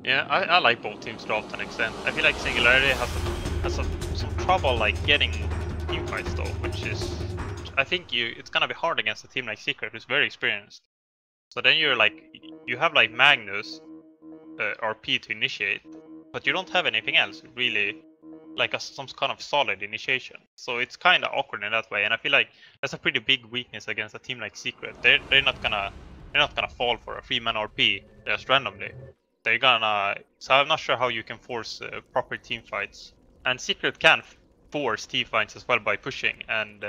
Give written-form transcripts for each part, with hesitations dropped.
Yeah, I like both teams to an extent. I feel like Singularity has some trouble like getting team fights though, which I think it's gonna be hard against a team like Secret who's very experienced. So then you have like Magnus, RP to initiate, but you don't have anything else really, like some kind of solid initiation. So it's kind of awkward in that way, and I feel like that's a pretty big weakness against a team like Secret. They're not gonna fall for a 3-man RP just randomly. They're gonna. So I'm not sure how you can force proper team fights. And Secret can force team fights as well by pushing, and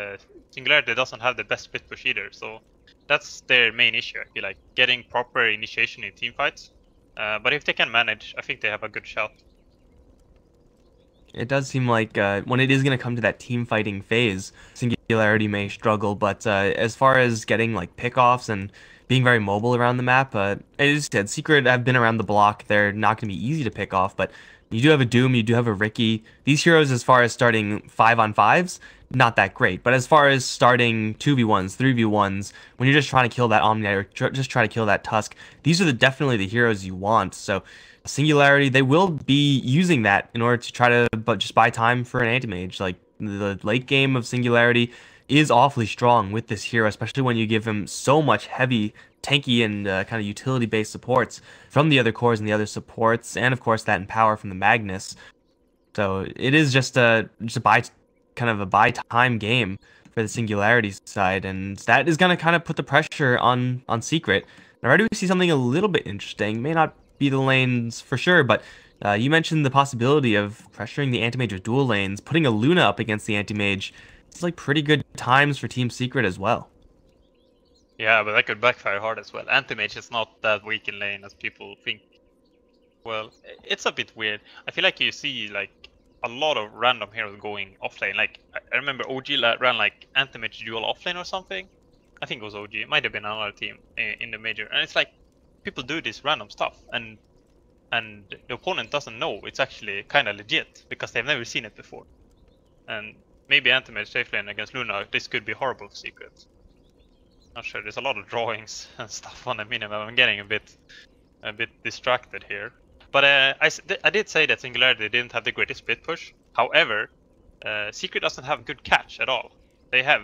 Singularity doesn't have the best split push either. So that's their main issue. I feel like getting proper initiation in team fights. But if they can manage, I think they have a good shot. It does seem like when it is going to come to that team fighting phase, Singularity may struggle. But as far as getting like pickoffs and being very mobile around the map, as you said, Secret have been around the block. They're not going to be easy to pick off, but you do have a Doom, you do have a Ricky. These heroes, as far as starting 5-on-5s, not that great. But as far as starting 2v1s, 3v1s, when you're just trying to kill that Omni-Knight or just try to kill that Tusk, these are definitely the heroes you want. So Singularity, they will be using that in order to try to just buy time for an anti-mage. Like, the late game of Singularity is awfully strong with this hero, especially when you give him so much heavy, tanky, and kind of utility-based supports from the other cores and the other supports, and of course that Empower from the Magnus. So it is just a kind of a buy time game for the Singularity side, and that is gonna kind of put the pressure on Secret. And already we see something a little bit interesting. May not be the lanes for sure, but you mentioned the possibility of pressuring the anti-mage with dual lanes, putting a Luna up against the anti-mage. It's like pretty good times for Team Secret as well. Yeah, but that could backfire hard as well. Anti-mage is not that weak in lane as people think. Well, it's a bit weird. I feel like you see like a lot of random heroes going offlane. Like I remember OG ran like anti-mage dual offlane or something. I think it was OG. It might have been another team in the major. And it's like people do this random stuff, and the opponent doesn't know it's actually kind of legit because they've never seen it before. And maybe anti-mage safe lane against Luna, this could be horrible for Secret. Not sure. There's a lot of drawings and stuff on the minimap. I'm getting a bit distracted here. But I did say that Singularity didn't have the greatest split push. However, Secret doesn't have good catch at all. They have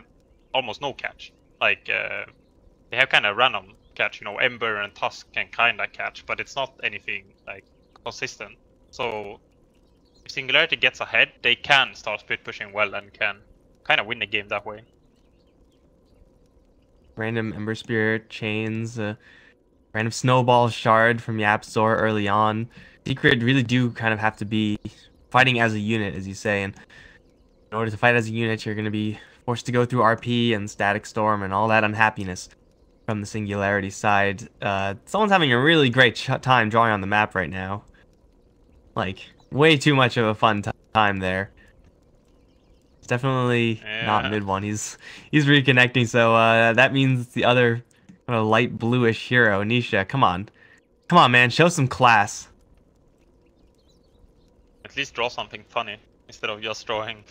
almost no catch. Like they have kind of random catch. You know, Ember and Tusk can kind of catch, but it's not anything like consistent. So if Singularity gets ahead, they can start split pushing well and can kind of win the game that way. Random Ember Spirit, chains, random Snowball Shard from Yapzor early on. Secret really do kind of have to be fighting as a unit, as you say, and in order to fight as a unit, you're going to be forced to go through RP and Static Storm and all that unhappiness from the Singularity side. Someone's having a really great time drawing on the map right now. Like, way too much of a fun time there. Definitely not MidOne. He's reconnecting, so that means the other kind of light bluish hero, Nisha. Come on, man, show some class. At least draw something funny instead of just drawing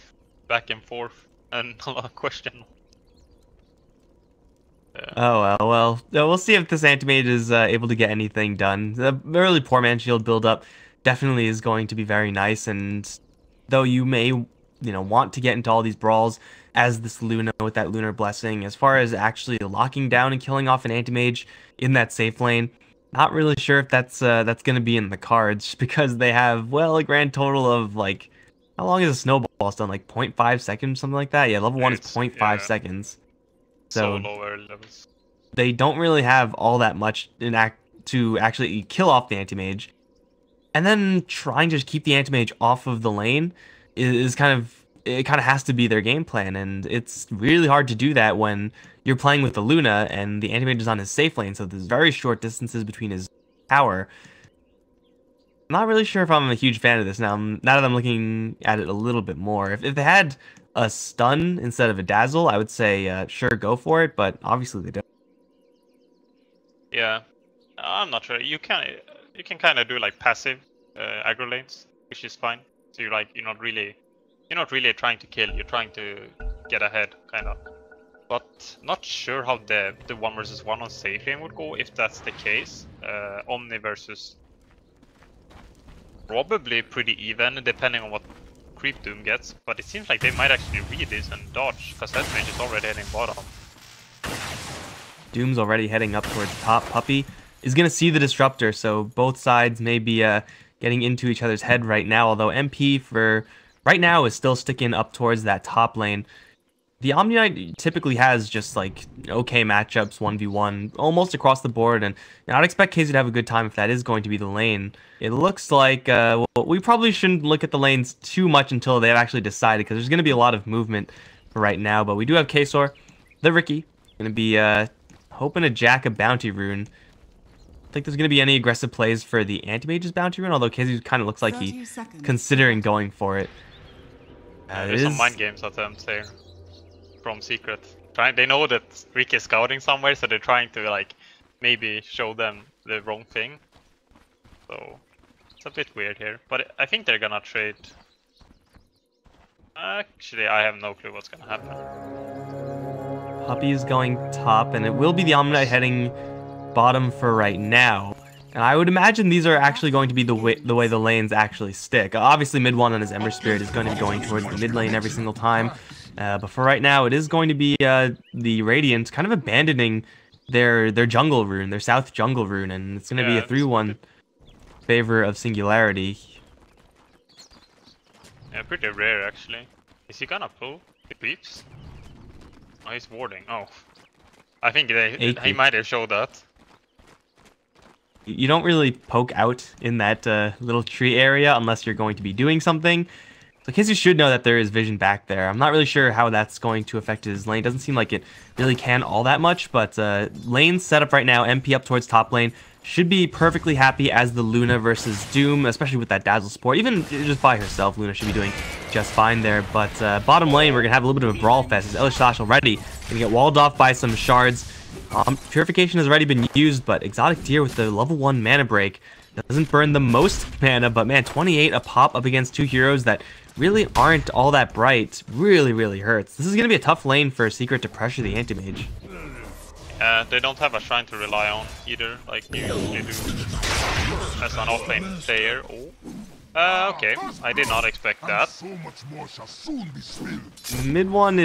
back and forth and a question. Oh well, we'll see if this anti-mage is able to get anything done. The early poor man shield build up definitely is going to be very nice, and though you may want to get into all these brawls as this Luna with that Lunar Blessing, as far as actually locking down and killing off an anti-mage in that safe lane, not really sure if that's going to be in the cards, just because they have, well, a grand total of, like, how long is a snowball stun? Like 0.5 seconds, something like that? Yeah, level 1 is 0.5 seconds. So low early levels. They don't really have all that much to actually kill off the anti-mage. And then trying to keep the anti-mage off of the lane is kind of has to be their game plan, and it's really hard to do that when you're playing with the Luna and the anti-mage is on his safe lane, so there's very short distances between his tower. I'm not really sure if I'm a huge fan of this now that I'm looking at it a little bit more. If they had a stun instead of a dazzle, I would say sure, go for it, but obviously they don't. Yeah, I'm not sure. You can kind of do like passive aggro lanes, which is fine. So you're not really trying to kill. You're trying to get ahead, kind of. But not sure how the 1 versus 1 on safe lane would go if that's the case. Omni versus probably pretty even, depending on what Creep Doom gets. But it seems like they might actually read this and dodge, because that mage is already heading bottom. Doom's already heading up towards top. Puppey is going to see the disruptor, so both sides may be getting into each other's head right now, although MP for right now is still sticking up towards that top lane. The Omni Knight typically has just like okay matchups 1v1 almost across the board, and I'd expect KZ to have a good time if that is going to be the lane. It looks like well, we probably shouldn't look at the lanes too much until they've actually decided, because there's going to be a lot of movement for right now. But we do have Kesor, the Ricky, going to be hoping to jack a bounty rune. I think there's going to be any aggressive plays for the Anti-Mage's bounty rune, although KZ kind of looks like he's considering going for it. There's some mind games attempts here from Secret. They know that Rick is scouting somewhere, so they're trying to like maybe show them the wrong thing. So it's a bit weird here, but I think they're gonna trade. Actually, I have no clue what's gonna happen. Puppey is going top, and it will be the Omni Knight heading bottom for right now. And I would imagine these are actually going to be the way the lanes actually stick. Obviously, MidOne on his Ember Spirit is going to be going towards the mid lane every single time. But for right now, it is going to be the Radiant kind of abandoning their jungle rune, their south jungle rune, and it's going to be a 3-1 favor of Singularity. Yeah, pretty rare actually. Is he gonna pull the creeps? Oh, he's warding. Oh, I think he might have showed that. You don't really poke out in that little tree area unless you're going to be doing something. So KZ should know that there is vision back there. I'm not really sure how that's going to affect his lane. Doesn't seem like it really can all that much, but lane set up right now, MP up towards top lane. Should be perfectly happy as the Luna versus Doom, especially with that Dazzle Sport. Even just by herself, Luna should be doing just fine there. But bottom lane, we're going to have a little bit of a brawl fest as Elish already going to get walled off by some shards. Purification has already been used, but Exotic Deer with the level 1 mana break doesn't burn the most mana, but man, 28 a pop up against two heroes that really aren't all that bright really hurts. This is going to be a tough lane for Secret to pressure the Anti-Mage. They don't have a shrine to rely on either, like you usually do as an offlane player. Oh. Okay, I did not expect that. MidOne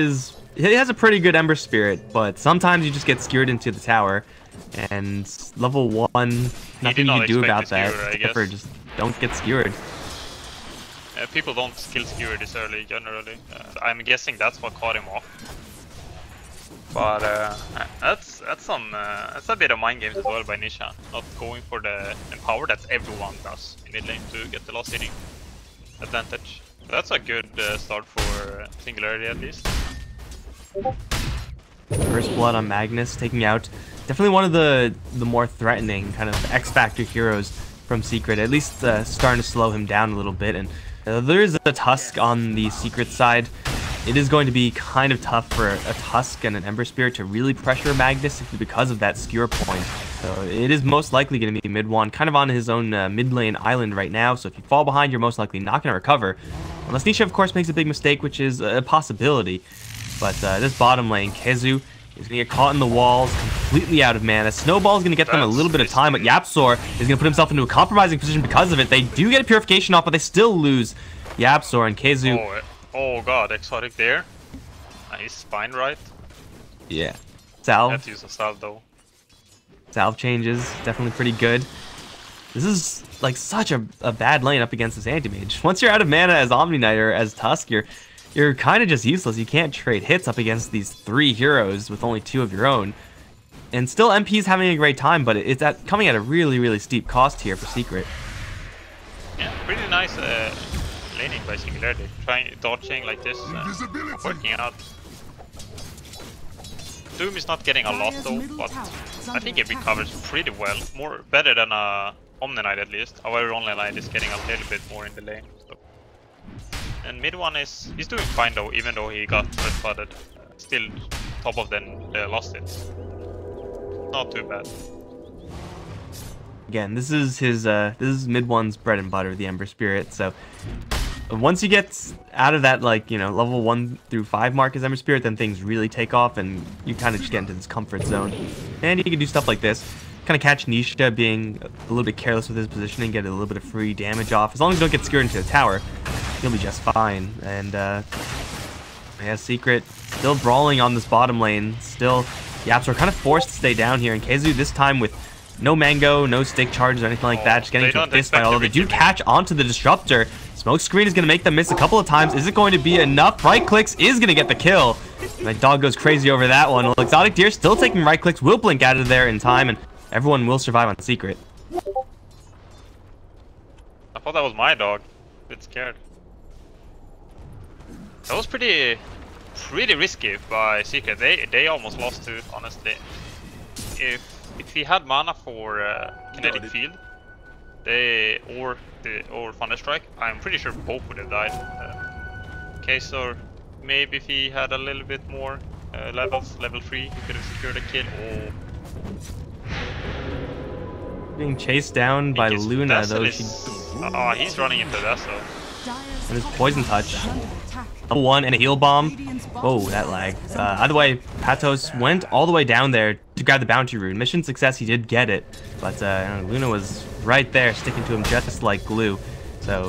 he has a pretty good Ember Spirit, but sometimes you just get skewered into the tower, and level 1, nothing you can do about that, except for just don't get skewered. People don't skill skewer this early generally. I'm guessing that's what caught him off. But that's a bit of mind games as well by Nisha, not going for the empower that everyone does in mid lane to get the last hitting advantage. So that's a good start for Singularity at least. First blood on Magnus, taking out definitely one of the more threatening kind of X-Factor heroes from Secret, at least starting to slow him down a little bit. And there is a Tusk on the Secret side. It is going to be kind of tough for a Tusk and an Ember Spirit to really pressure Magnus because of that skewer point. So it is most likely going to be MidOne kind of on his own mid lane island right now. So if you fall behind, you're most likely not going to recover. Unless Nisha, of course, makes a big mistake, which is a possibility. But this bottom lane, Kezu is going to get caught in the walls, completely out of mana. Snowball is going to get them a little bit of time, but Yapzor is going to put himself into a compromising position because of it. They do get a purification off, but they still lose Yapzor and Kezu. Oh god, Exotic there. Nice spine right. Yeah. Salve. Let's use a salve though. Salve changes, definitely pretty good. This is like such a bad lane up against this Anti-Mage. Once you're out of mana as Omni Knight or as Tusk, you're kind of just useless. You can't trade hits up against these 3 heroes with only 2 of your own. And still MP's having a great time, but it's coming at a really steep cost here for Secret. Yeah, pretty nice laning by Singularity. Dodging like this, working out. Doom is not getting a lot though, but I think it recovers pretty well. Better than Omni Knight at least. Our Omni Knight is getting a little bit more in the lane. So. And MidOne he's doing fine though, even though he got red flooded. Still top of the last hits. Not too bad. Again, this is MidOne's bread and butter, the Ember Spirit. So once you get out of that, like, you know, level 1 through 5 mark as Ember Spirit, then things really take off and you kind of just get into this comfort zone. And you can do stuff like this. kind of catch Nisha being a little bit careless with his positioning, get a little bit of free damage off. As long as you don't get skewered into the tower, he'll be just fine. And yeah, Secret still brawling on this bottom lane. Still, Yaps are kind of forced to stay down here. And KheZu this time with no mango, no stick charges or anything like that, just getting into a fist fight. Although they do catch onto the disruptor. Smoke screen is going to make them miss a couple of times. Is it going to be enough? Right clicks is going to get the kill. My dog goes crazy over that one. Well, Exotic Deer still taking right clicks, will blink out of there in time, and everyone will survive on Secret. I thought that was my dog. A bit scared. That was pretty risky by Secret. They almost lost too, honestly. If he had mana for kinetic field, or Thunderstrike, I'm pretty sure both would have died. Okay, so maybe if he had a little bit more levels, level 3, he could have secured a kill. Being chased down by Luna though. He's running into Dazzle. And his poison touch. Level 1 and a heal bomb. Whoa, that lag. Either way, Patos went all the way down there to grab the bounty rune. Mission success, he did get it. But Luna was right there, sticking to him just like glue. So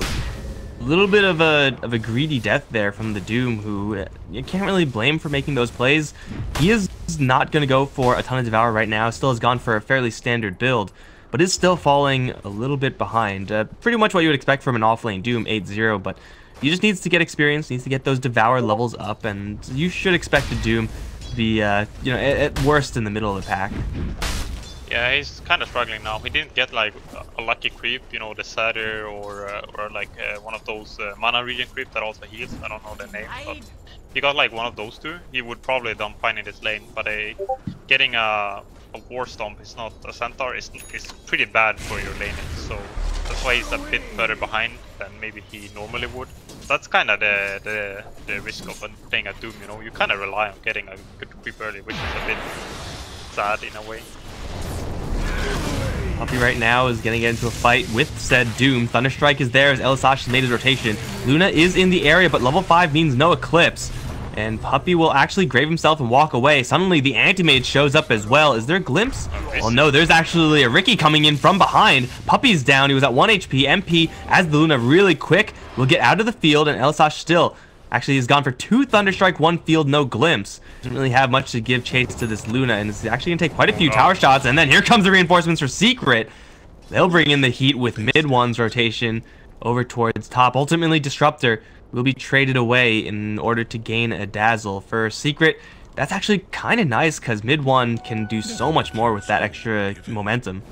a little bit of a greedy death there from the Doom, who you can't really blame for making those plays. He is not going to go for a ton of Devour right now. Still has gone for a fairly standard build, but is still falling a little bit behind. Pretty much what you would expect from an offlane Doom 8-0, but he just needs to get experience, needs to get those Devour levels up, and you should expect a Doom to be, at worst in the middle of the pack. Yeah, he's kind of struggling now. He didn't get like a lucky creep, you know, the Satyr or like one of those mana regen creep that also heals. I don't know the name, but he got like one of those two. He would probably have done fine in this lane, but getting a War Stomp is not a Centaur. Is pretty bad for your laning, so that's why he's a bit further behind than maybe he normally would. That's kind of the risk of playing a Doom, you know. You kind of rely on getting a good creep early, which is a bit sad in a way. Puppey right now is going to get into a fight with said Doom. Thunderstrike is there as Elisash has made his rotation. Luna is in the area, but level 5 means no Eclipse. And Puppey will actually grave himself and walk away. Suddenly, the Anti-Mage shows up as well. Is there a glimpse? Well, no, there's actually a Ricky coming in from behind. Puppey's down. He was at 1 HP. MP, as the Luna really quick, will get out of the field, and Elisash still actually has gone for 2 Thunderstrike, 1 field, no glimpse. Doesn't really have much to give chase to this Luna, and it's actually going to take quite a few tower shots. And then here comes the reinforcements for Secret. They'll bring in the heat with MidOne's rotation over towards top. Ultimately, Disruptor will be traded away in order to gain a Dazzle. For Secret, that's actually kind of nice because MidOne can do so much more with that extra momentum.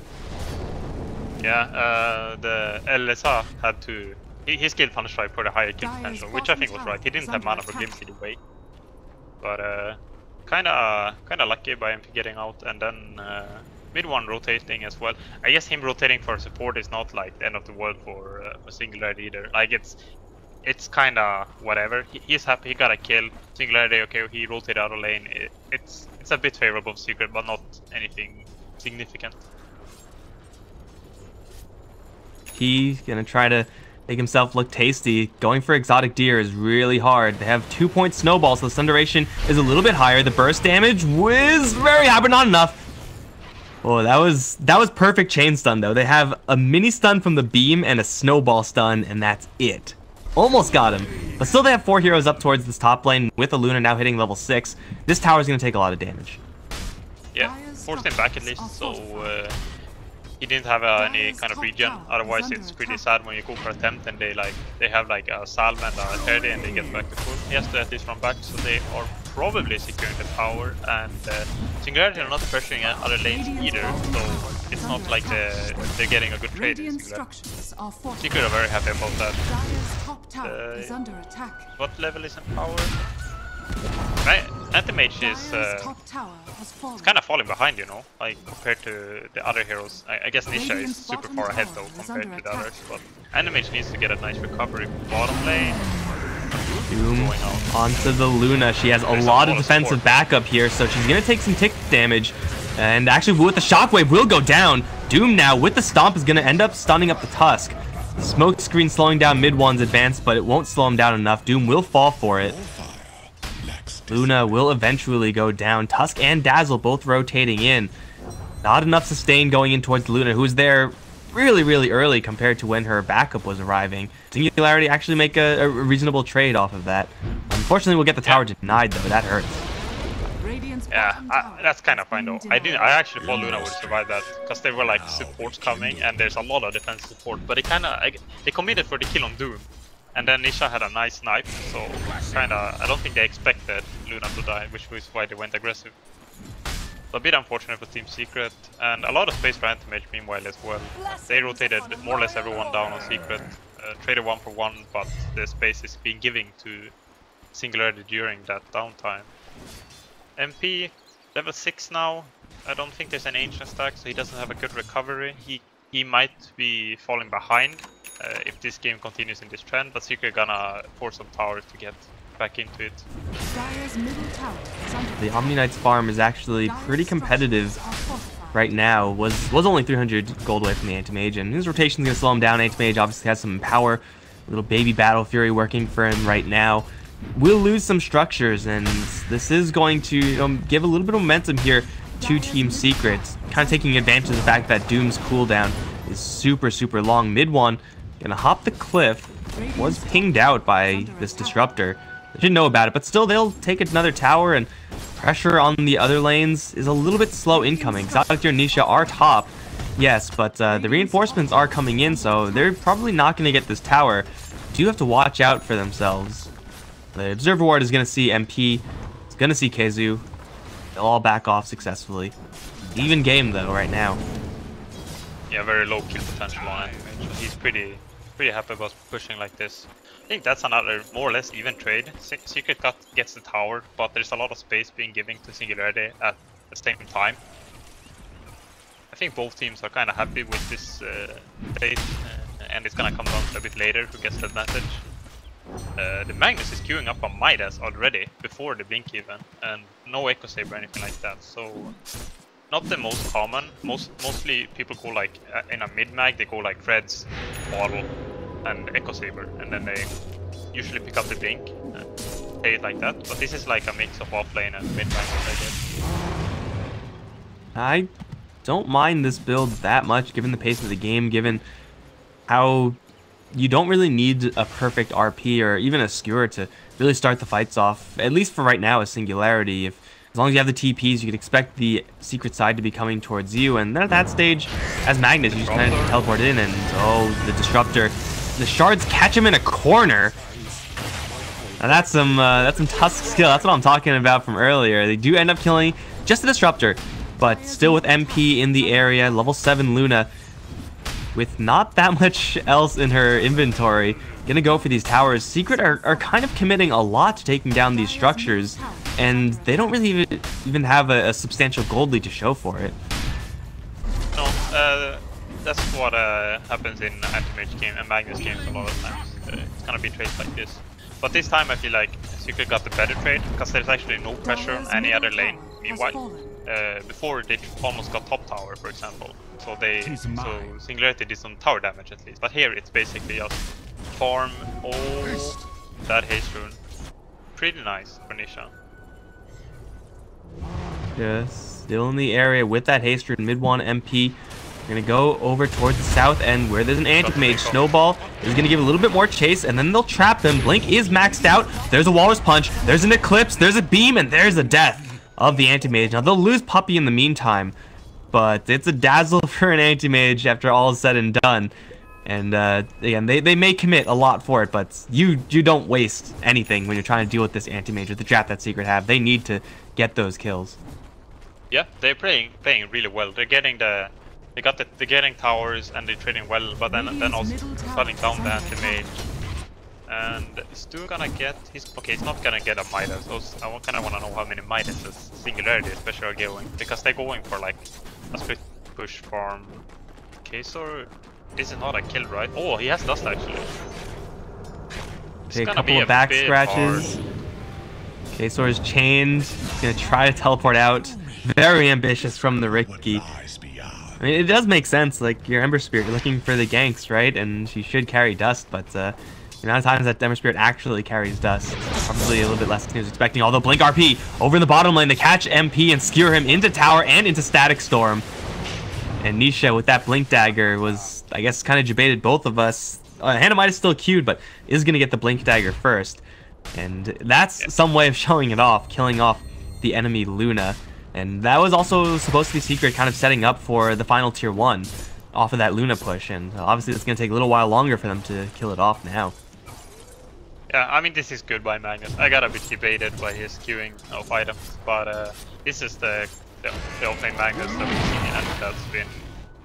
Yeah, the LSA had to... He skilled Thunderstrike for the higher kill potential, which I think was right. He didn't have mana for Glimpse either way. But kinda lucky by him getting out, and then MidOne rotating as well. I guess him rotating for support is not like the end of the world for Singularity either. Like it's kinda whatever. He's happy he got a kill. Singularity, okay, he rotated out of lane. It's a bit favorable Secret, but not anything significant. He's gonna try to make himself look tasty. Going for Exotic Deer is really hard. They have 2-point snowballs, so the stun duration is a little bit higher. The burst damage was very high, but not enough. Oh, that was perfect chain stun though. They have a mini stun from the beam and a snowball stun, and that's it. Almost got him. But still they have 4 heroes up towards this top lane with a Luna now hitting level 6. This tower is going to take a lot of damage. Yeah, forced him back at least, so he didn't have any kind of regen. Otherwise it's pretty sad when you go for a attempt and they have like a Salve and a 30 and they get back to full. He has to at least run back, so they are probably securing the tower, and Singularity are not pressuring other lanes either, so it's not like they're getting a good trade in Singularity. Secret are very happy about that. What level is in power? Anti-Mage is it's kind of falling behind, you know, like compared to the other heroes. I guess Nisha is super far ahead though compared to the others, but Anti-Mage needs to get a nice recovery. Bottom lane. Doom onto the Luna. She has a lot of defensive backup here, so she's going to take some tick damage. And actually, with the Shockwave, will go down. Doom now, with the Stomp, is going to end up stunning up the Tusk. Smoke screen slowing down MidOne's advance, but it won't slow him down enough. Doom will fall for it. Luna will eventually go down. Tusk and Dazzle both rotating in. Not enough sustain going in towards Luna, who's there really early compared to when her backup was arriving. Singularity actually make a reasonable trade off of that. Unfortunately, we'll get the tower denied, though. That hurts. Yeah, that's kind of fine though. I actually thought Luna would survive that because there were like supports coming and there's a lot of defense support. But they committed for the kill on Doom, and then Nisha had a nice snipe. So I don't think they expected Luna to die, which was why they went aggressive. So a bit unfortunate for Team Secret, and a lot of space for Anti-Mage meanwhile as well. They rotated more or less everyone down on Secret, traded 1-for-1, but the space is being given to Singularity during that downtime. MP, level 6 now. I don't think there's an ancient stack, so he doesn't have a good recovery. He might be falling behind if this game continues in this trend, but Secret gonna force some towers to get back into it. The Omni Knight's farm is actually pretty competitive right now. Was only 300 gold away from the Anti-Mage, and his rotation's gonna slow him down. Anti-Mage obviously has some power. A little baby Battle Fury working for him right now. We'll lose some structures, and this is going to give a little bit of momentum here to Team Secret. Kind of taking advantage of the fact that Doom's cooldown is super long. MidOne gonna hop the cliff. Was pinged out by this disruptor. They didn't know about it, but still they'll take another tower, and pressure on the other lanes is a little bit slow incoming. Xalactyr and Nisha are top, yes, but the reinforcements are coming in, so they're probably not going to get this tower. Do have to watch out for themselves. The Observer Ward is going to see MP, it's going to see Keizu. They'll all back off successfully. Even game though right now. Yeah, very low kill potential on it. He's pretty happy about pushing like this. I think that's another more or less even trade. Secret gets the tower, but there's a lot of space being given to Singularity at the same time. I think both teams are kind of happy with this trade, and it's gonna come down to a bit later who gets the advantage. The Magnus is queuing up on Midas already before the blink even, and no Echo Saber or anything like that. So not the most common. Mostly people go like in a mid-mag, they go like Threads, Bottle, and Echo Saber, and then they usually pick up the blink and play it like that. But this is like a mix of offlane and mid-mag, I guess. I don't mind this build that much, given the pace of the game, given how you don't really need a perfect RP or even a skewer to really start the fights off, at least for right now, a Singularity. As long as you have the TPs, you can expect the Secret side to be coming towards you, and then at that stage, as Magnus, you just kind of teleport in, and oh, the Disruptor. The shards catch him in a corner. Now that's some Tusk skill. That's what I'm talking about from earlier. They do end up killing just the Disruptor, but still with MP in the area, level 7 Luna, with not that much else in her inventory, gonna go for these towers. Secret are kind of committing a lot to taking down these structures, and they don't really even have a substantial gold lead to show for it. No, that's what happens in Anti-Mage game and Magnus games a lot of times. It's gonna be trades like this. But this time I feel like Secret got the better trade, because there's actually no pressure on any other lane. Meanwhile, before they almost got top tower, for example. So Singularity did some tower damage at least. But here it's basically just farm all that haste rune. Pretty nice for Nisha. Yes, still in the area with that haste rune. MidOne MP. We're gonna go over towards the south end where there's an Anti-Mage. Snowball is gonna give a little bit more chase, and then they'll trap him. Blink is maxed out. There's a Walrus Punch, there's an Eclipse, there's a Beam, and there's a death of the Anti-Mage. Now they'll lose Puppy in the meantime, but it's a dazzle for an Anti-Mage after all is said and done. And again, they may commit a lot for it, but you don't waste anything when you're trying to deal with this Anti-Mage with the trap that Secret have. They need to get those kills. Yeah, they're playing really well. They're getting they're getting towers and they're trading well, but then also shutting down the Anti-Mage. And is Stu gonna get his... Okay, he's not gonna get a Midas. So I kind of want to know how many Midases Singularity especially are going, because they're going for like a split push farm. Okay, so this is not a kill, right? Oh, he has dust actually. Okay, a couple of back scratches. Kesor is chained. He's gonna try to teleport out. Very ambitious from the Ricky. I mean, it does make sense. Like, your Ember Spirit, you're looking for the ganks, right? And she should carry dust, but the amount of times that Ember Spirit actually carries dust, probably a little bit less than he was expecting. Although Blink RP over in the bottom lane to catch MP and skewer him into tower and into Static Storm. And Nisha with that Blink Dagger was, I guess, kind of debated both of us. Hannah might have still queued, but is going to get the Blink Dagger first. And that's some way of showing it off, killing off the enemy Luna. And that was also supposed to be Secret kind of setting up for the final tier 1 off of that Luna push. And obviously it's going to take a little while longer for them to kill it off now. Yeah, I mean, this is good by Magnus. I got a bit debated by his queuing of items, but this is the opening Magnus that we've seen, and that's been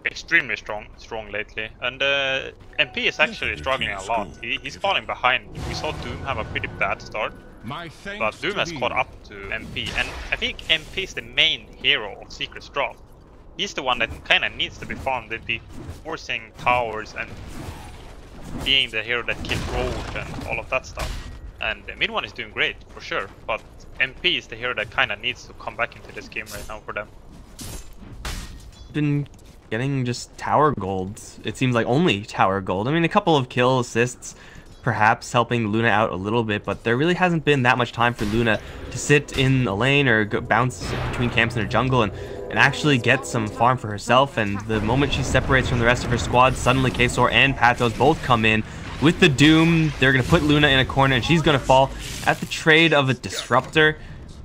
extremely strong lately. And MP is actually struggling a lot. He's falling behind. We saw Doom have a pretty bad start, but Doom has caught up to MP, and I think MP is the main hero of Secret's drop. He's the one that kind of needs to be farmed, to be forcing towers and being the hero that kills Roach and all of that stuff. And MidOne is doing great, for sure, but MP is the hero that kind of needs to come back into this game right now for them. Been getting just tower gold. It seems like only tower gold. I mean, a couple of kill assists perhaps helping Luna out a little bit, but there really hasn't been that much time for Luna to sit in a lane or bounce between camps in her jungle and actually get some farm for herself. And the moment she separates from the rest of her squad, suddenly Kesor and Pathos both come in with the Doom. They're going to put Luna in a corner, and she's going to fall at the trade of a Disruptor.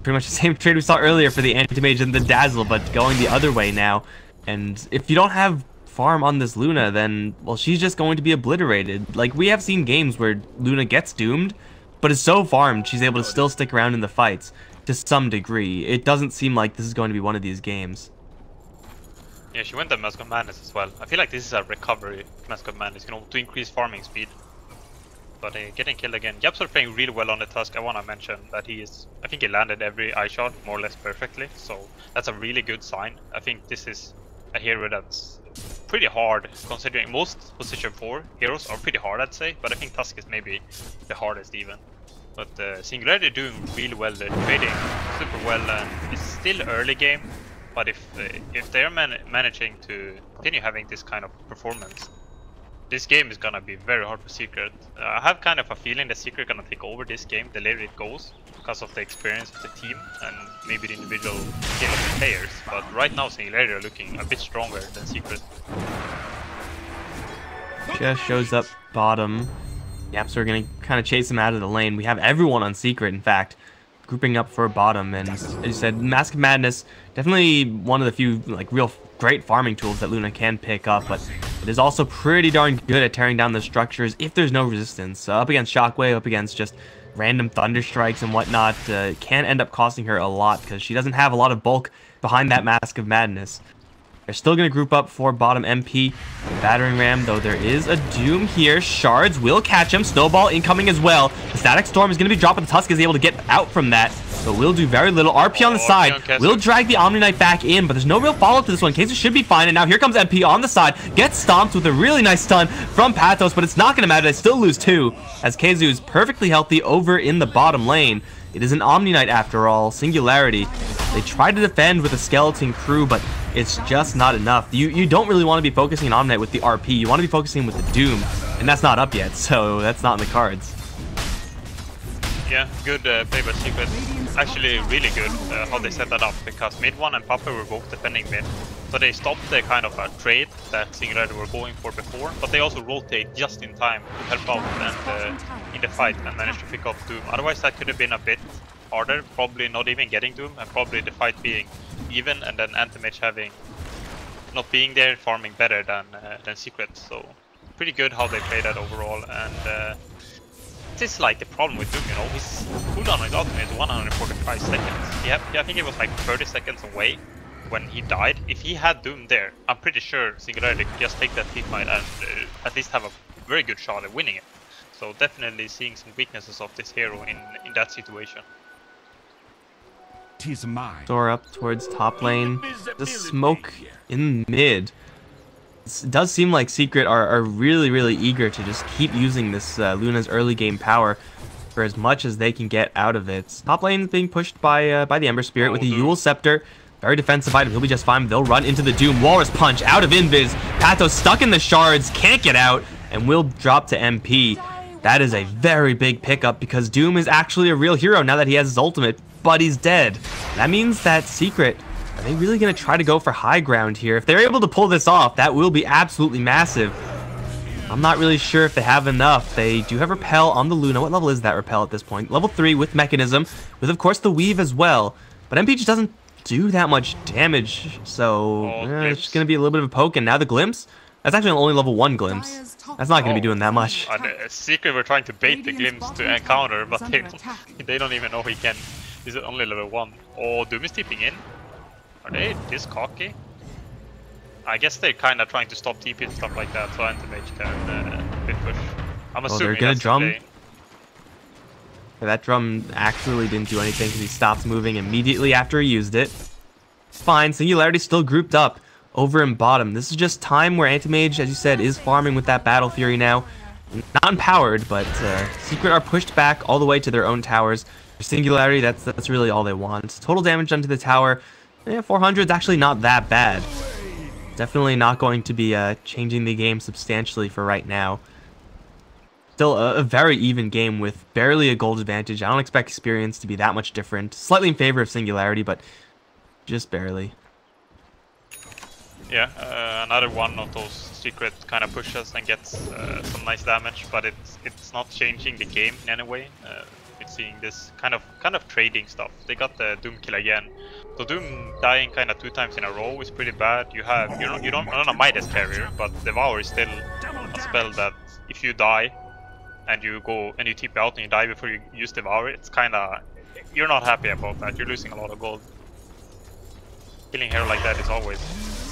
Pretty much the same trade we saw earlier for the Anti-Mage and the Dazzle, but going the other way now. And if you don't have farm on this Luna, then, well, she's just going to be obliterated. Like, we have seen games where Luna gets doomed, but is so farmed, she's able to still stick around in the fights to some degree. It doesn't seem like this is going to be one of these games. Yeah, she went the Mask of Madness as well. I feel like this is a recovery Mask of Madness, you know, to increase farming speed. But getting killed again. Yapsor playing really well on the Tusk. I want to mention that I think he landed every eye shot more or less perfectly, so that's a really good sign. I think this is a hero that's pretty hard, considering most position 4 heroes are pretty hard, I'd say, but I think Tusk is maybe the hardest even. But Singularity doing really well, they're trading super well, and it's still early game, but if they're managing to continue having this kind of performance, this game is gonna be very hard for Secret. I have kind of a feeling that Secret gonna take over this game the later it goes, because of the experience of the team and maybe the individual skill of the players. But right now Singularity are looking a bit stronger than Secret. Just shows up bottom. Yaps are gonna kind of chase him out of the lane. We have everyone on Secret, in fact, grouping up for bottom. And as you said, Mask of Madness, definitely one of the few like real great farming tools that Luna can pick up, but it is also pretty darn good at tearing down the structures if there's no resistance. Up against Shockwave, up against just random thunder strikes and whatnot, can end up costing her a lot because she doesn't have a lot of bulk behind that Mask of Madness. They're still going to group up for bottom MP. Battering Ram, though there is a Doom here. Shards will catch him. Snowball incoming as well. The Static Storm is going to be dropped, but the Tusk is able to get out from that. But will do very little. RP on the side. Will drag the Omni Knight back in, but there's no real follow-up to this one. Kaiser should be fine, and now here comes MP on the side. Gets stomped with a really nice stun from Pathos, but it's not going to matter. They still lose 2, as Keizu is perfectly healthy over in the bottom lane. It is an Omni Knight after all. Singularity. They try to defend with a skeleton crew, but it's just not enough. You don't really want to be focusing on Omni Knight with the RP. You want to be focusing with the Doom, and that's not up yet, so that's not in the cards. Yeah, good play by Secret. Actually, really good how they set that up, because MidOne and Papa were both defending mid. So they stopped the kind of a trade that Singularity were going for before, but they also rotate just in time to help out and in the fight and manage to pick up Doom. Otherwise that could have been a bit harder, probably not even getting Doom, and probably the fight being even, and then Anti-Mage not being there, farming better than Secret. So pretty good how they play that overall. And this is like the problem with Doom, you know, his cooldown on his ultimate is 145 seconds. Yeah, I think it was like 30 seconds away when he died. If he had Doom there, I'm pretty sure Singularity could just take that teamfight and at least have a very good shot at winning it. So definitely seeing some weaknesses of this hero in that situation. Soar up towards top lane. The smoke in mid. It does seem like Secret are really, really eager to just keep using this Luna's early game power for as much as they can get out of it. Top lane is being pushed by the Ember Spirit with a Yule Scepter. Very defensive item. He'll be just fine. They'll run into the Doom. Walrus Punch out of Invis. Pathos stuck in the shards. Can't get out and will drop to MP. That is a very big pickup because Doom is actually a real hero now that he has his ultimate, but he's dead. That means that Secret Are they really going to try to go for high ground here? If they're able to pull this off, that will be absolutely massive. I'm not really sure if they have enough. They do have Repel on the Luna. What level is that Repel at this point? Level 3 with Mechanism, with of course the Weave as well. But MP just doesn't do that much damage, so it's just going to be a little bit of a poke. And now the Glimpse? That's actually only level 1 Glimpse. That's not going to be doing that much. Secret were trying to bait the Glimpse to encounter, but they don't even know he can. This is only level 1. Oh, Doom is tipping in. Are they this cocky? I guess they're kind of trying to stop TP and stuff like that, so Anti-Mage can bit push. I'm assuming they're gonna that's drum. the play. Yeah, that drum actually didn't do anything because he stopped moving immediately after he used it. It's fine. Singularity still grouped up over in bottom. This is just time where Anti-Mage, as you said, is farming with that Battle Fury now. Not empowered, but Secret are pushed back all the way to their own towers. For Singularity, that's really all they want. Total damage done to the tower, 400 is actually not that bad. Definitely not going to be changing the game substantially for right now. Still a very even game with barely a gold advantage. I don't expect experience to be that much different. Slightly in favor of Singularity, but just barely. Yeah, another one of those Secret kind of pushes and gets some nice damage, but it's not changing the game in any way. We're seeing this kind of trading stuff. They got the Doom kill again. So Doom dying kind of 2 times in a row is pretty bad. You don't run a Midas carrier, but Devour is still a spell that if you die and you go and you TP out and you die before you use Devour, it's kind of, you're not happy about that. You're losing a lot of gold. Killing hero like that is always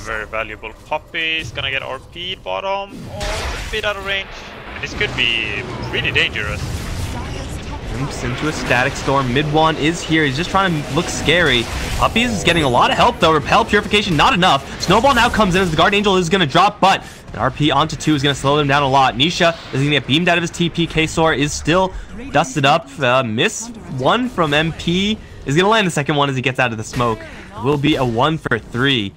very valuable. Poppy is gonna get RP'd bottom. Oh, it's a bit out of range. And this could be really dangerous. Imps into a static storm. MidOne is here. He's just trying to look scary. Puppies is getting a lot of help though. Repel, Purification, not enough. Snowball now comes in as the Guard Angel is going to drop, but an RP onto 2 is going to slow them down a lot. Nisha is going to get beamed out of his TP. K-Sor is still dusted up. Miss 1 from MP. Is going to land the second one as he gets out of the smoke. It will be a 1 for 3.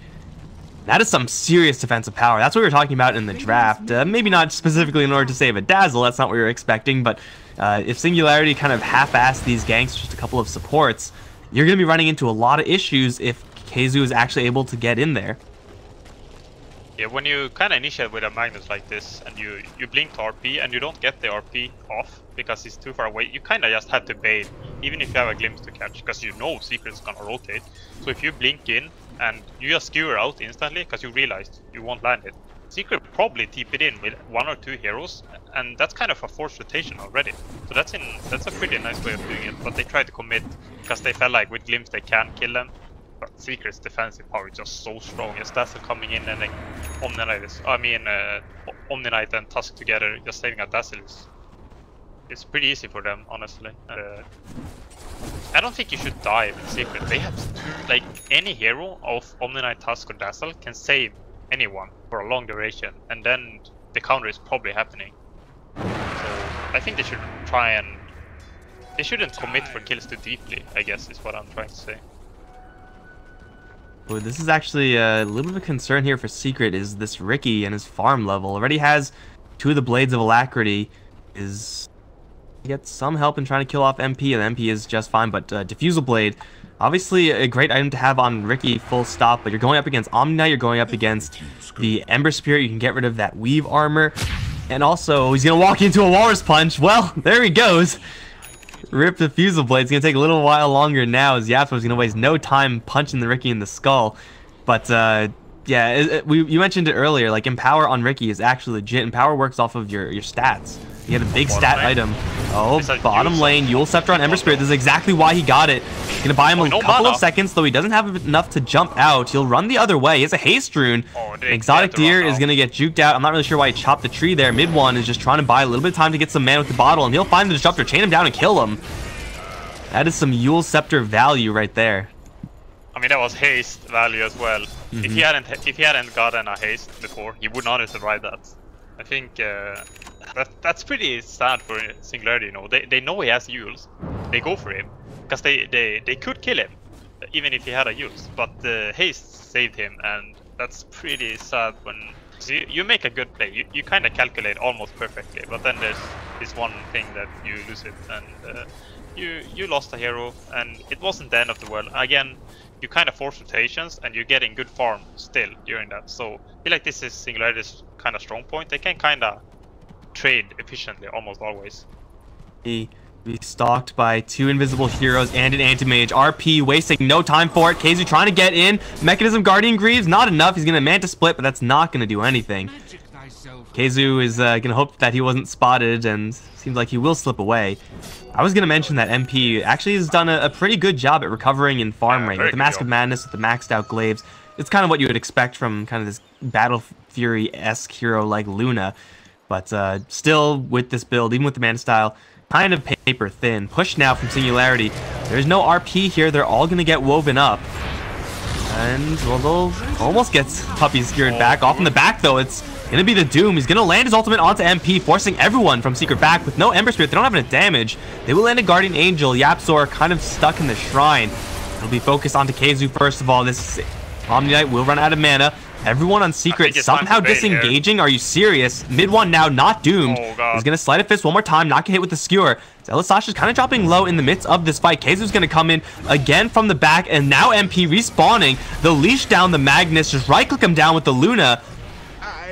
That is some serious defensive power. That's what we were talking about in the draft. Maybe not specifically in order to save a Dazzle. That's not what we were expecting, but if Singularity kind of half-assed these ganks, just a couple of supports, you're going to be running into a lot of issues if Keizu is actually able to get in there. Yeah, when you kind of initiate with a Magnus like this and you blink to RP and you don't get the RP off because he's too far away, you kind of just have to bait, even if you have a glimpse to catch, because you know Secret's going to rotate. So if you blink in and you just skewer out instantly because you realized you won't land it, Secret probably TP it in with 1 or 2 heroes, and that's kind of a forced rotation already. So that's a pretty nice way of doing it, but they tried to commit because they felt like with glimpse they can kill them. But Secret's defensive power is just so strong. Just Dazzle coming in and then Omni Knight and Tusk together, just saving a Dazzle it's pretty easy for them, honestly. I don't think you should die with Secret. They have like any hero of Omni Knight, Tusk or Dazzle can save anyone for a long duration, and then the counter is probably happening. So I think they should try and they shouldn't commit for kills too deeply, I guess is what I'm trying to say. Well, this is actually a little bit of a concern here for Secret, is this Ricky and his farm level. Already has 2 of the Blades of Alacrity. He gets some help in trying to kill off MP, and MP is just fine, but Diffusal Blade, obviously a great item to have on Ricky, full stop, but you're going up against Omni Knight, you're going up against the Ember Spirit, you can get rid of that Weave armor, and also he's going to walk into a Walrus Punch. Well, there he goes. Rip the Diffusal Blade. It's going to take a little while longer now, as Yapso is going to waste no time punching the Ricky in the skull. But yeah, you mentioned it earlier, like Empower on Ricky is actually legit. Empower works off of your stats. You get a big stat item. Oh, bottom lane, Yule Scepter on Ember Spirit. This is exactly why he got it. He's gonna buy him a couple of seconds, though he doesn't have enough to jump out. He'll run the other way. He has a Haste Rune. Exotic Deer is gonna get juked out. I'm not really sure why he chopped the tree there. MidOne is just trying to buy a little bit of time to get some mana with the bottle, and he'll find the Disruptor, chain him down, and kill him. That is some Yule Scepter value right there. I mean, that was haste value as well. If he hadn't gotten a haste before, he would not have survived that. I think that's pretty sad for Singularity. You know, they know he has Yules. They go for him because they could kill him even if he had a Yules, but the haste saved him, and that's pretty sad when you make a good play. You kind of calculate almost perfectly, but then there's this one thing that you lose it, and you lost a hero, and it wasn't the end of the world. Again, you kind of force rotations and you're getting good farm still during that. So I feel like this is Singularity's kind of strong point. They can kind of trade efficiently almost always. Be stalked by 2 invisible heroes and an anti-mage. RP wasting no time for it. KZU trying to get in. Mechanism Guardian Greaves, not enough. He's going to Manta Split, but that's not going to do anything. KZU is going to hope that he wasn't spotted, and seems like he will slip away. I was going to mention that MP actually has done a pretty good job at recovering in farm rate. With the Mask of Madness, with the maxed out glaives, it's kind of what you would expect from kind of this Battle Fury-esque hero like Luna. But still, with this build, even with the mana style, kind of paper thin. Push now from Singularity. There's no RP here. They're all going to get woven up. And, well, they'll almost get Puppy Skewered back. Off in the back, though, it's going to be the Doom. He's going to land his ultimate onto MP, forcing everyone from Secret back with no Ember Spirit. They don't have any damage. They will land a Guardian Angel. Yapzor kind of stuck in the Shrine. It'll be focused onto KZU first of all. This Omni Knight will run out of mana. Everyone on Secret somehow disengaging. Are you serious? MidOne now not doomed. He's going to Sleight of Fist one more time, not get hit with the Skewer. Elisasha's kind of dropping low in the midst of this fight. KZU's going to come in again from the back, and now MP respawning. The leash down the Magnus, just right-click him down with the Luna.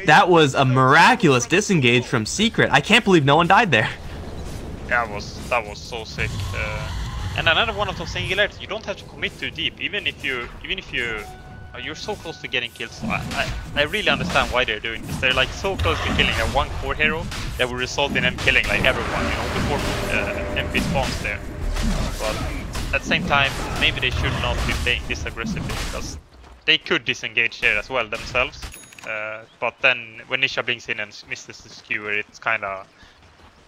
That was a miraculous disengage from Secret. I can't believe no one died there. Yeah, that was so sick. And another one of those Singularities, you don't have to commit too deep, even if you're so close to getting killed. So I really understand why they're doing this. They're like so close to killing a 1 core hero that will result in them killing like everyone, you know, before MP spawns there. But at the same time, maybe they should not be playing this aggressively, because they could disengage here as well themselves. But then when Nisha blinks in and misses the skewer, it's kind of,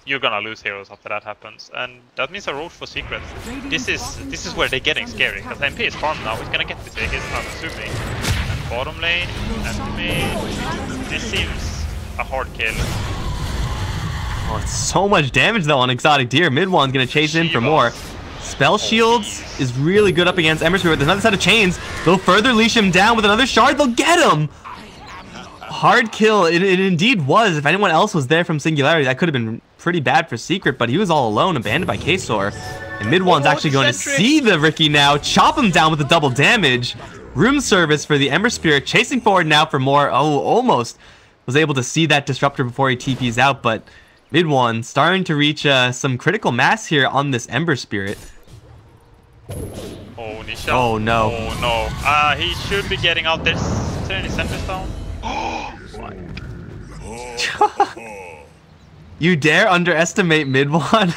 you're gonna lose heroes after that happens, and that means a road for Secret. This is where they're getting scary, because MP is farmed now. He's gonna get the Vegas, I'm assuming. And bottom lane, MP, this seems a hard kill. Oh, it's so much damage though on Exotic Deer. MidOne's gonna chase in for more. Spell Shields is really good up against Ember Spirit. There's another set of chains. They'll further leash him down with another shard. They'll get him. Hard kill. It indeed was. If anyone else was there from Singularity, that could have been pretty bad for Secret, but he was all alone, abandoned by Kazor. And MidOne's actually going to see the Riki now, chop him down with the double damage. Room service for the Ember Spirit, chasing forward now for more. Oh, almost was able to see that Disruptor before he TPs out, but MidOne starting to reach some critical mass here on this Ember Spirit. Oh, Nisha. Oh, no. Oh, no. He should be getting out this. Is there any centers down? You dare underestimate MidOne?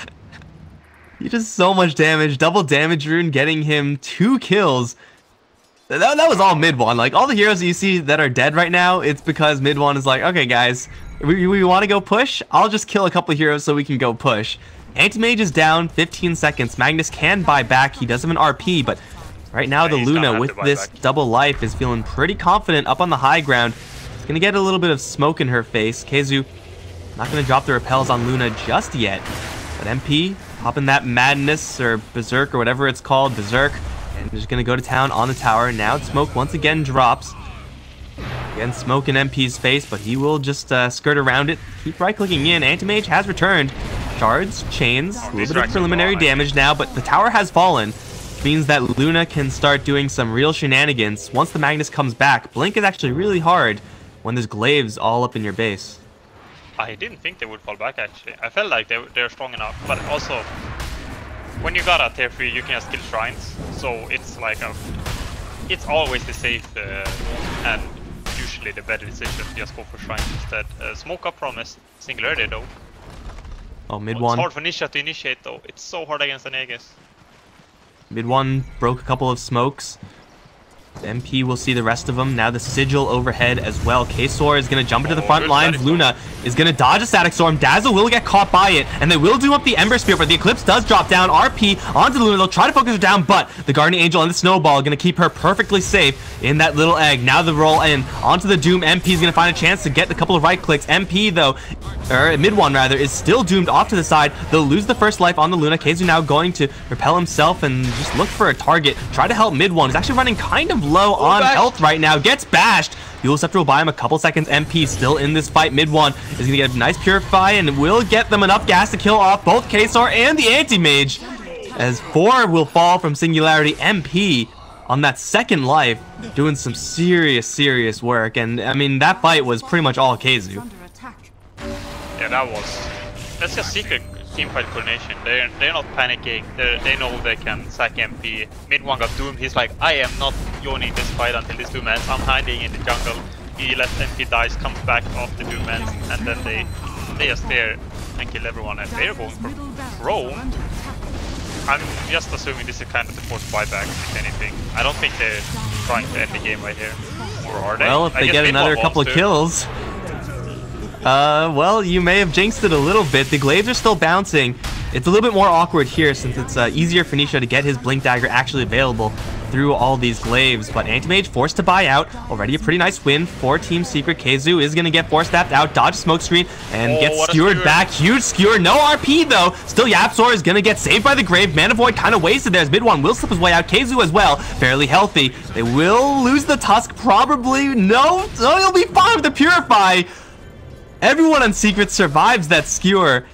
He does so much damage. Double damage rune getting him 2 kills. That was all MidOne. Like, all the heroes that you see that are dead right now, it's because MidOne is like, okay guys, we want to go push? I'll just kill a couple of heroes so we can go push. Anti-Mage is down, 15 seconds. Magnus can buy back. He does have an RP, but right now the Luna with this double life is feeling pretty confident up on the high ground. He's gonna get a little bit of smoke in her face. KZU not gonna drop the repels on Luna just yet. But MP popping that Madness or Berserk or whatever it's called, Berserk, and just gonna go to town on the tower. Now smoke once again drops. Again, smoke in MP's face, but he will just skirt around it. Keep right-clicking in. Anti-Mage has returned. Shards, chains, a little bit of preliminary damage now, but the tower has fallen. Which means that Luna can start doing some real shenanigans once the Magnus comes back. Blink is actually really hard when there's glaives all up in your base. I didn't think they would fall back, actually. I felt like they're strong enough, but also when you got a tier 3, you can just kill shrines, so it's like it's always the safe and usually the better decision to just go for shrines instead. Smoke up from a Singularity though. Oh, MidOne. It's hard for Nisha to initiate though. It's so hard against an Aegis. MidOne broke a couple of smokes. MP will see the rest of them. Now the Sigil overhead as well. Kazor is going to jump into the front lines. Luna is going to dodge a Static Storm. Dazzle will get caught by it, and they will do up the Ember Spirit, but the Eclipse does drop down. RP onto Luna. They'll try to focus her down, but the Guardian Angel and the Snowball are going to keep her perfectly safe in that little egg. Now the roll in onto the Doom. MP is going to find a chance to get a couple of right clicks. MP, though, or MidOne rather, is still doomed off to the side. They'll lose the first life on the Luna. Kazu now going to repel himself and just look for a target. Try to help MidOne. He's actually running kind of low on health right now. Gets bashed. Dual Scepter will buy him a couple seconds. MP still in this fight. MidOne is going to get a nice Purify and will get them enough gas to kill off both Kazor and the Anti-Mage. As 4 will fall from Singularity. MP on that second life, doing some serious work. And I mean, that fight was pretty much all KZU. Yeah, that's just secret teamfight coordination. They're not panicking. They know they can sack MP. MidOne got doomed. He's like, I am not joining this fight until this doom ends. I'm hiding in the jungle. He lets MP dies, comes back after doom ends, and then they just stare and kill everyone. And they're going for Rome. I'm just assuming this is kind of the forced buyback, if anything. I don't think they're trying to end the game right here. Or are they? Well, if they get another couple of kills. Well, you may have jinxed it a little bit. The glaives are still bouncing. It's a little bit more awkward here since it's easier for Nisha to get his Blink Dagger actually available through all these glaives. But Anti-Mage forced to buy out. Already a pretty nice win for Team Secret. KZU is going to get force tapped out, dodge smoke screen, and get skewered back. Huge skewer. No RP though. Still Yapzor is going to get saved by the grave. Mana Void kind of wasted there as MidOne will slip his way out. KZU as well. Fairly healthy. They will lose the Tusk probably. No, he'll be fine with the Purify. Everyone on Secret survives that skewer,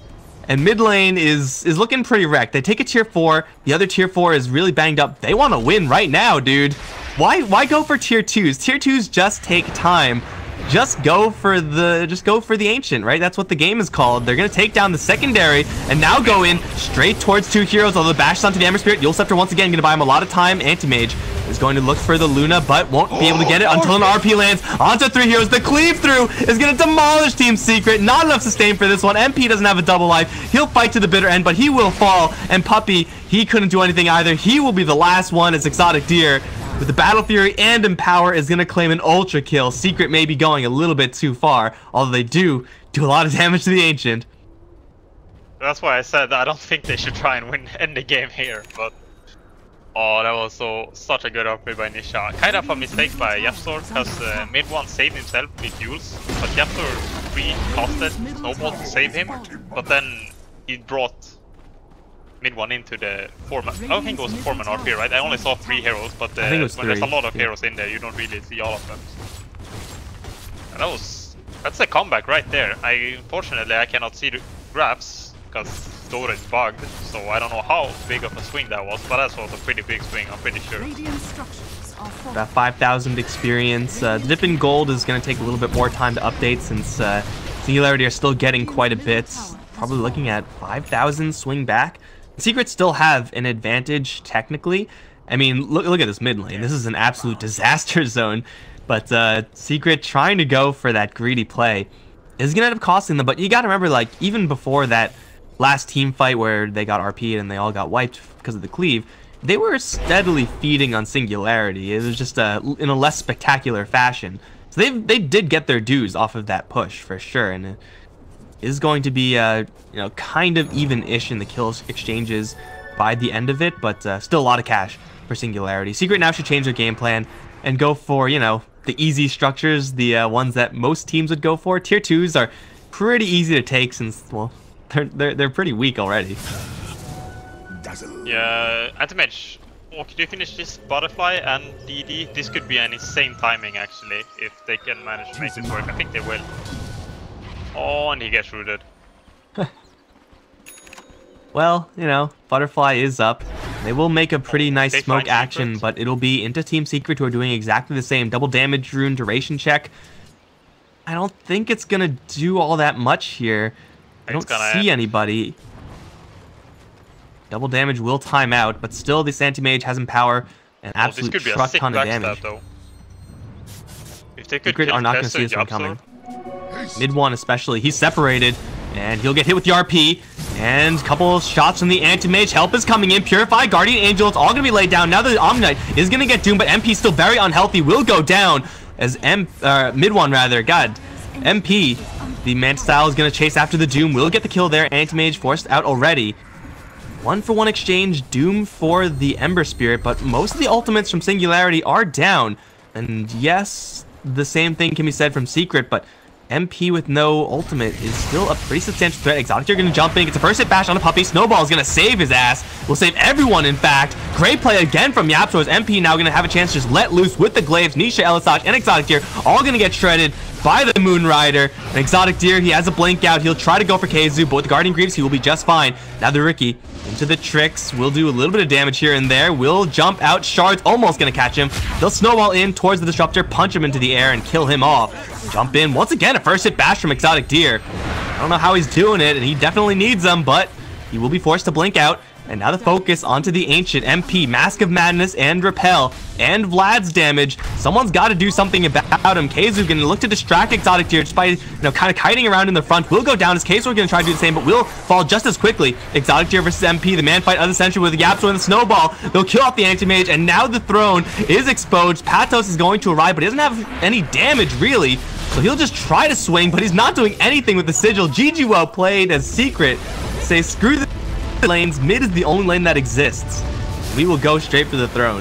and mid lane is looking pretty wrecked. They take a tier 4. The other tier 4 is really banged up. They want to win right now, dude. Why go for tier 2s? Tier 2s just take time. Just go for the ancient, right? That's what the game is called. They're gonna take down the secondary and now go in straight towards 2 heroes. Although the bash onto the Ember Spirit, Yule Scepter once again gonna buy him a lot of time. Anti-Mage is going to look for the Luna, but won't be able to get it until an RP lands onto 3 heroes. The cleave through is gonna demolish Team Secret. Not enough sustain for this one. MP doesn't have a double life. He'll fight to the bitter end, but he will fall. And Puppy, he couldn't do anything either. He will be the last one as Exotic Deer, with the Battle Fury and Empower, is going to claim an ultra kill. Secret may be going a little bit too far, although they do a lot of damage to the Ancient. That's why I said I don't think they should try and end the game here, but oh, that was such a good upgrade by Nisha. Kind of a mistake by Yapzor, because MidOne saved himself with Yules, but Yapzor re-casted Snowball to save him, but then he brought MidOne into the 4-man. I don't think it was a 4-man RP, right? I only saw 3 heroes, but when there's a lot of heroes in there, you don't really see all of them. And that's a comeback right there. Unfortunately, I cannot see the graphs because Dota is bugged, so I don't know how big of a swing that was, but that was a pretty big swing, I'm pretty sure. About 5,000 experience. The dip in gold is going to take a little bit more time to update since Singularity are still getting quite a bit. Probably looking at 5,000 swing back. Secret still have an advantage technically. I mean, look at this mid lane. This is an absolute disaster zone. But Secret trying to go for that greedy play is gonna end up costing them. But you gotta remember, like, even before that last team fight where they got RP'd and they all got wiped because of the cleave, they were steadily feeding on Singularity. It was just in a less spectacular fashion. So they did get their dues off of that push for sure. And is going to be, kind of even-ish in the kills exchanges by the end of it, but still a lot of cash for Singularity. Secret now should change their game plan and go for, the easy structures, the ones that most teams would go for. Tier 2s are pretty easy to take since, well, they're pretty weak already. Yeah, Anti-Mage, could you finish this Butterfly and DD? This could be an insane timing, actually, if they can manage to make this work. I think they will. Oh, and he gets rooted. Well, Butterfly is up. They will make a pretty nice smoke action, but it'll be into Team Secret, who are doing exactly the same. Double damage rune duration check. I don't think it's going to do all that much here. I don't see anybody. Double damage will time out, but still this Anti-Mage has Empower an absolute truck ton of damage. If they could Secret are not going to see this one coming. MidOne especially, he's separated, and he'll get hit with the RP, and a couple of shots from the Anti-Mage. Help is coming in. Purify, Guardian Angel, it's all going to be laid down. Now the Omnite is going to get doomed, but MP still very unhealthy, will go down as MidOne rather. God, MP, the Mantis style, is going to chase after the Doom, will get the kill there. Anti-Mage forced out already. 1-for-1 exchange, Doom for the Ember Spirit, but most of the ultimates from Singularity are down. And yes, the same thing can be said from Secret, but MP with no ultimate is still a pretty substantial threat. Exotic Deer going to jump in, gets a first hit bash on a Puppy. Snowball is going to save his ass. Will save everyone, in fact. Great play again from Yapzor as MP now going to have a chance to just let loose with the glaives. Nisha, Elisage, and Exotic Deer all going to get shredded. by the Moon Rider. An Exotic Deer, he has a blink out. He'll try to go for Keizu, but with the Guardian Greaves, he will be just fine. Now the Riki into the tricks. Will do a little bit of damage here and there. Will jump out. Shard's almost going to catch him. They'll snowball in towards the Disruptor, punch him into the air, and kill him off. Jump in. Once again, a first hit bash from Exotic Deer. I don't know how he's doing it, and he definitely needs them, but he will be forced to blink out. And now the focus onto the Ancient, MP, Mask of Madness, and Repel, and Vlad's damage. Someone's got to do something about him. Keizu going to look to distract Exotic Deer just by, kind of kiting around in the front. Will go down as Keizu going to try to do the same, but will fall just as quickly. Exotic Deer versus MP, the man fight of the century with Yapso and the Snowball. They'll kill off the Anti-Mage, and now the throne is exposed. Patos is going to arrive, but he doesn't have any damage, really. So he'll just try to swing, but he's not doing anything with the Sigil. GG well played as Secret. Say screw the lanes. Mid is the only lane that exists. We will go straight for the throne.